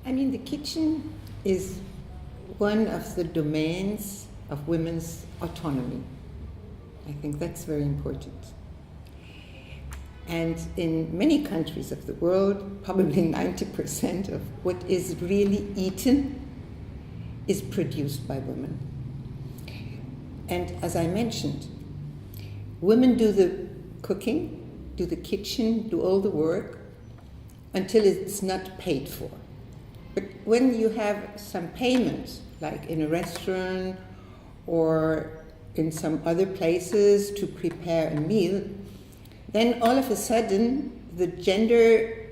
I mean, the kitchen is one of the domains of women's autonomy. I think that's very important. And in many countries of the world, probably 90% of what is really eaten is produced by women. And as I mentioned, women do the cooking, do the kitchen, do all the work until it's not paid for. But when you have some payment, like in a restaurant or in some other places to prepare a meal, then all of a sudden the gender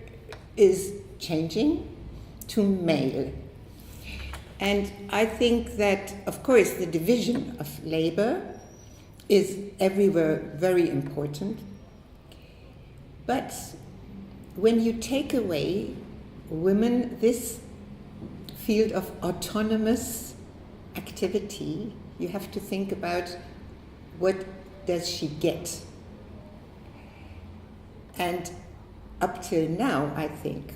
is changing to male. And I think that, of course, the division of labor is everywhere very important. But when you take away women this field of autonomous activity, you have to think about what does she get. And up till now, I think,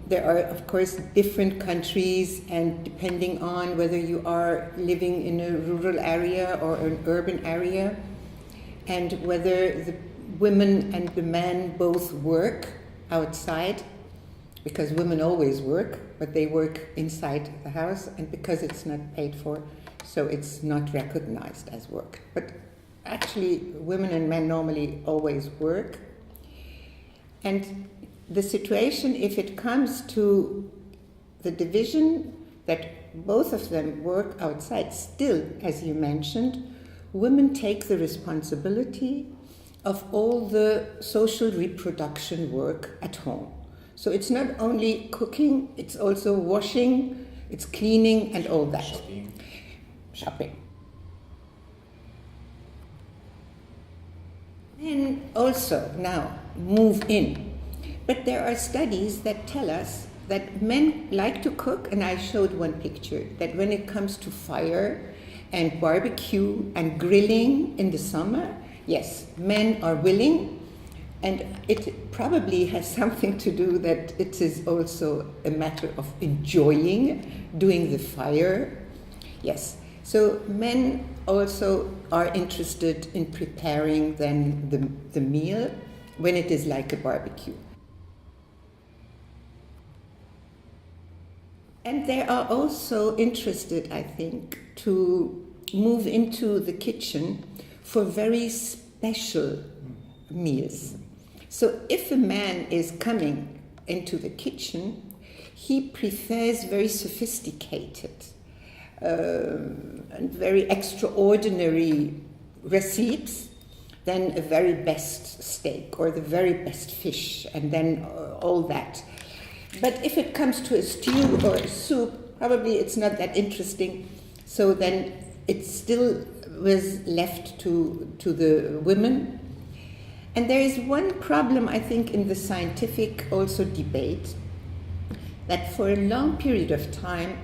there are, of course, different countries, and depending on whether you are living in a rural area or an urban area, and whether the women and the men both work outside, because women always work, but they work inside the house, and because it's not paid for, so it's not recognized as work. But actually, women and men normally always work. And the situation, if it comes to the division that both of them work outside, still, as you mentioned, women take the responsibility of all the social reproduction work at home. So it's not only cooking, it's also washing, it's cleaning and all that. Shopping. Men also now move in. But there are studies that tell us that men like to cook, and I showed one picture, that when it comes to fire and barbecue and grilling in the summer, yes, men are willing, and it probably has something to do that it is also a matter of enjoying doing the fire. Yes, so men also are interested in preparing then the meal when it is like a barbecue. And they are also interested, I think, to move into the kitchen for very special meals. So if a man is coming into the kitchen, he prefers very sophisticated and very extraordinary recipes than a very best steak or the very best fish and then all that. But if it comes to a stew or a soup, probably it's not that interesting. So then it still was left to the women. And there is one problem, I think, in the scientific also debate, that for a long period of time,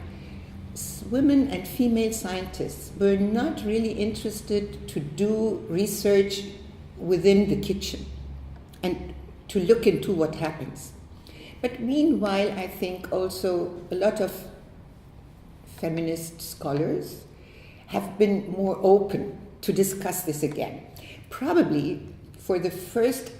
women and female scientists were not really interested to do research within the kitchen and to look into what happens. But meanwhile, I think also a lot of feminist scholars have been more open to discuss this again. Probably for the first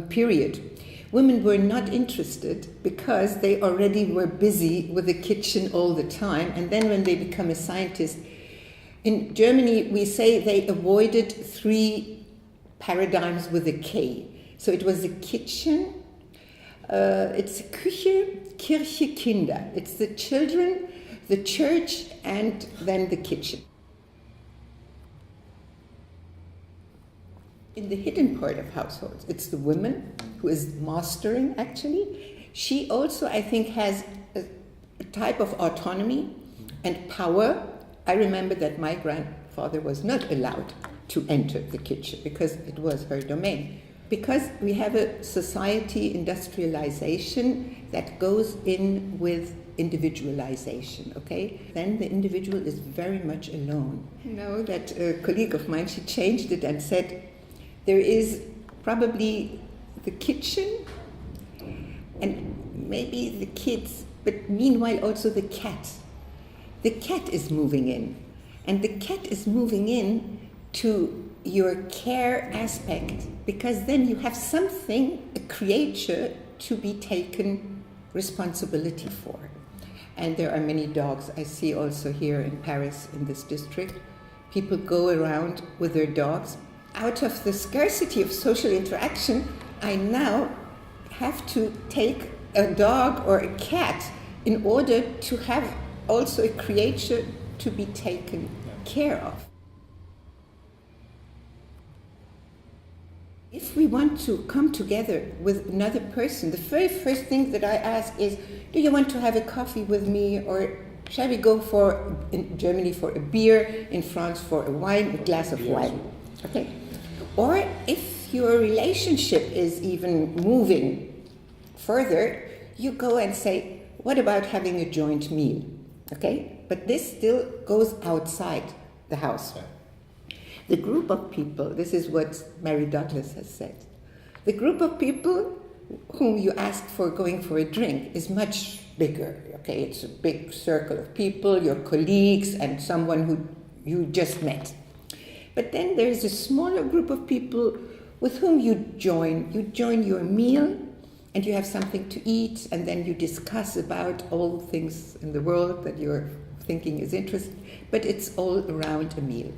period, women were not interested because they already were busy with the kitchen all the time. And then when they become a scientist, in Germany we say they avoided 3 paradigms with a K. So it was the kitchen, it's Küche, Kirche, Kinder. It's the children, the church, and then the kitchen. In the hidden part of households, it's the woman who is mastering, actually. She also, I think, has a type of autonomy and power. I remember that my grandfather was not allowed to enter the kitchen because it was her domain. Because we have a society industrialization that goes in with individualization, okay? Then the individual is very much alone. You know, that a colleague of mine, she changed it and said, there is probably the kitchen, and maybe the kids, but meanwhile also the cat. The cat is moving in, and the cat is moving in to your care aspect, because then you have something, a creature, to be taken responsibility for. And there are many dogs. I see also here in Paris, in this district, people go around with their dogs. Out of the scarcity of social interaction, I now have to take a dog or a cat in order to have also a creature to be taken care of. If we want to come together with another person, the very first thing that I ask is, do you want to have a coffee with me, or shall we go for, in Germany, for a beer, in France for a wine, a glass of wine? Okay. Or if your relationship is even moving further, you go and say, what about having a joint meal? Okay? But this still goes outside the house. The group of people, this is what Mary Douglas has said, the group of people whom you ask for going for a drink is much bigger. Okay, it's a big circle of people, your colleagues and someone who you just met. But then there's a smaller group of people with whom you join your meal, and you have something to eat, and then you discuss about all things in the world that you're thinking is interesting, but it's all around a meal.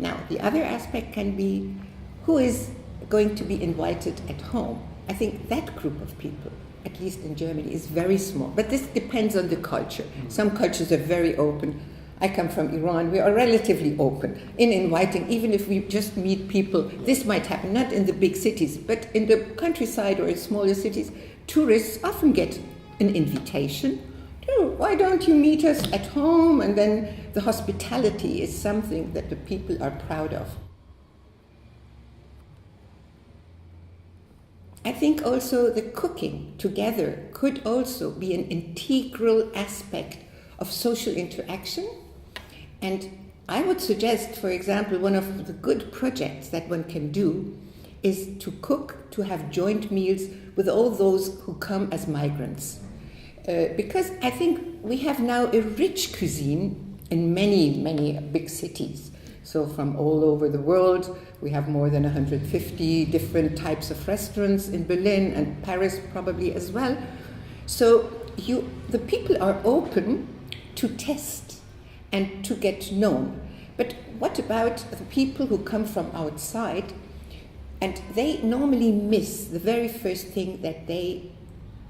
Now, the other aspect can be who is going to be invited at home. I think that group of people, at least in Germany, is very small. But this depends on the culture. Some cultures are very open. I come from Iran. We are relatively open in inviting, even if we just meet people. This might happen, not in the big cities, but in the countryside or in smaller cities. Tourists often get an invitation. Why don't you meet us at home? And then the hospitality is something that the people are proud of. I think also the cooking together could also be an integral aspect of social interaction. And I would suggest, for example, one of the good projects that one can do is to cook, to have joint meals with all those who come as migrants. Because I think we have now a rich cuisine in many, many big cities. So from all over the world, we have more than 150 different types of restaurants in Berlin and Paris probably as well. So the people are open to test and to get known. But what about the people who come from outside, and they normally miss the very first thing that they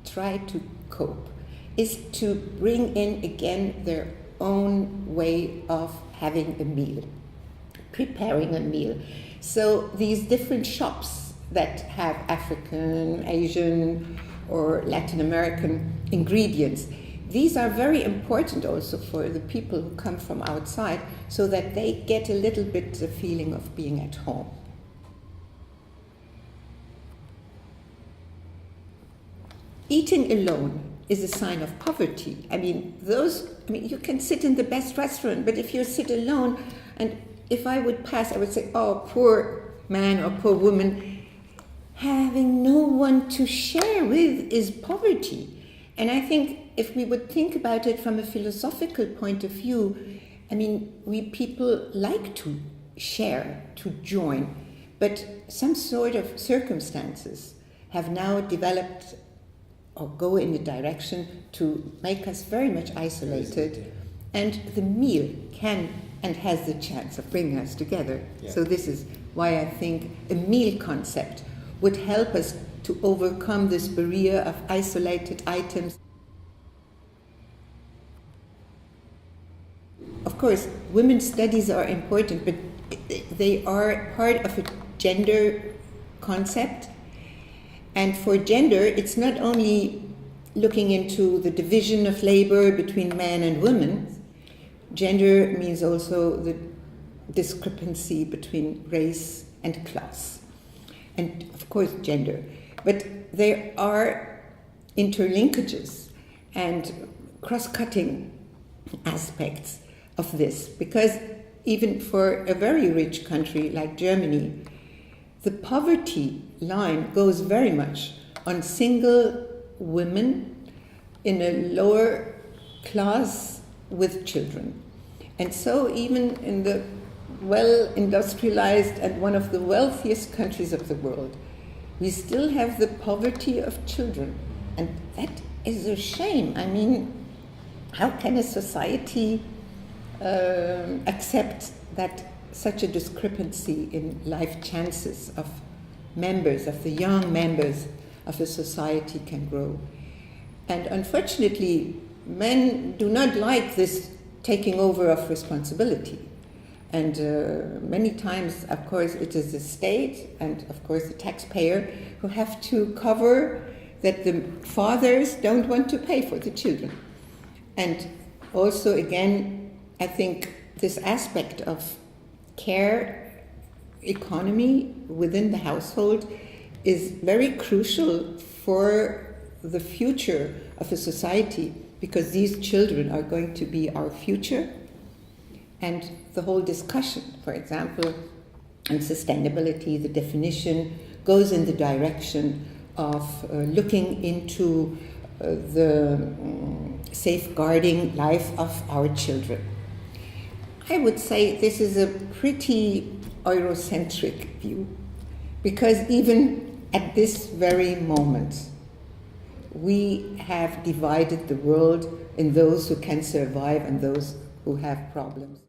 try to cope, is to bring in again their own way of having a meal, preparing a meal. So these different shops that have African, Asian, or Latin American ingredients, these are very important also for the people who come from outside, so that they get a little bit the feeling of being at home. Eating alone is a sign of poverty. You can sit in the best restaurant, but if you sit alone, and if I would pass, I would say, oh, poor man or poor woman, having no one to share with is poverty. And I think if we would think about it from a philosophical point of view, we people like to share, to join, but some sort of circumstances have now developed or go in a direction to make us very much isolated, and the meal can and has the chance of bringing us together. Yeah. So this is why I think a meal concept would help us to overcome this barrier of isolated items. Of course, women's studies are important, but they are part of a gender concept. And for gender, it's not only looking into the division of labor between men and women. Gender means also the discrepancy between race and class. And of course, gender. But there are interlinkages and cross-cutting aspects of this, because even for a very rich country like Germany, the poverty line goes very much on single women in a lower class with children. And so even in the well-industrialized and one of the wealthiest countries of the world, we still have the poverty of children. And that is a shame. I mean, how can a society accept that such a discrepancy in life chances of members, of the young members of a society can grow? And unfortunately, men do not like this taking over of responsibility. And many times, of course, it is the state and, of course, the taxpayer who have to cover that the fathers don't want to pay for the children. And also, again, I think this aspect of care economy within the household is very crucial for the future of a society, because these children are going to be our future. And the whole discussion, for example, on sustainability, the definition goes in the direction of looking into the safeguarding life of our children. I would say this is a pretty Eurocentric view, because even at this very moment, we have divided the world in those who can survive and those who have problems.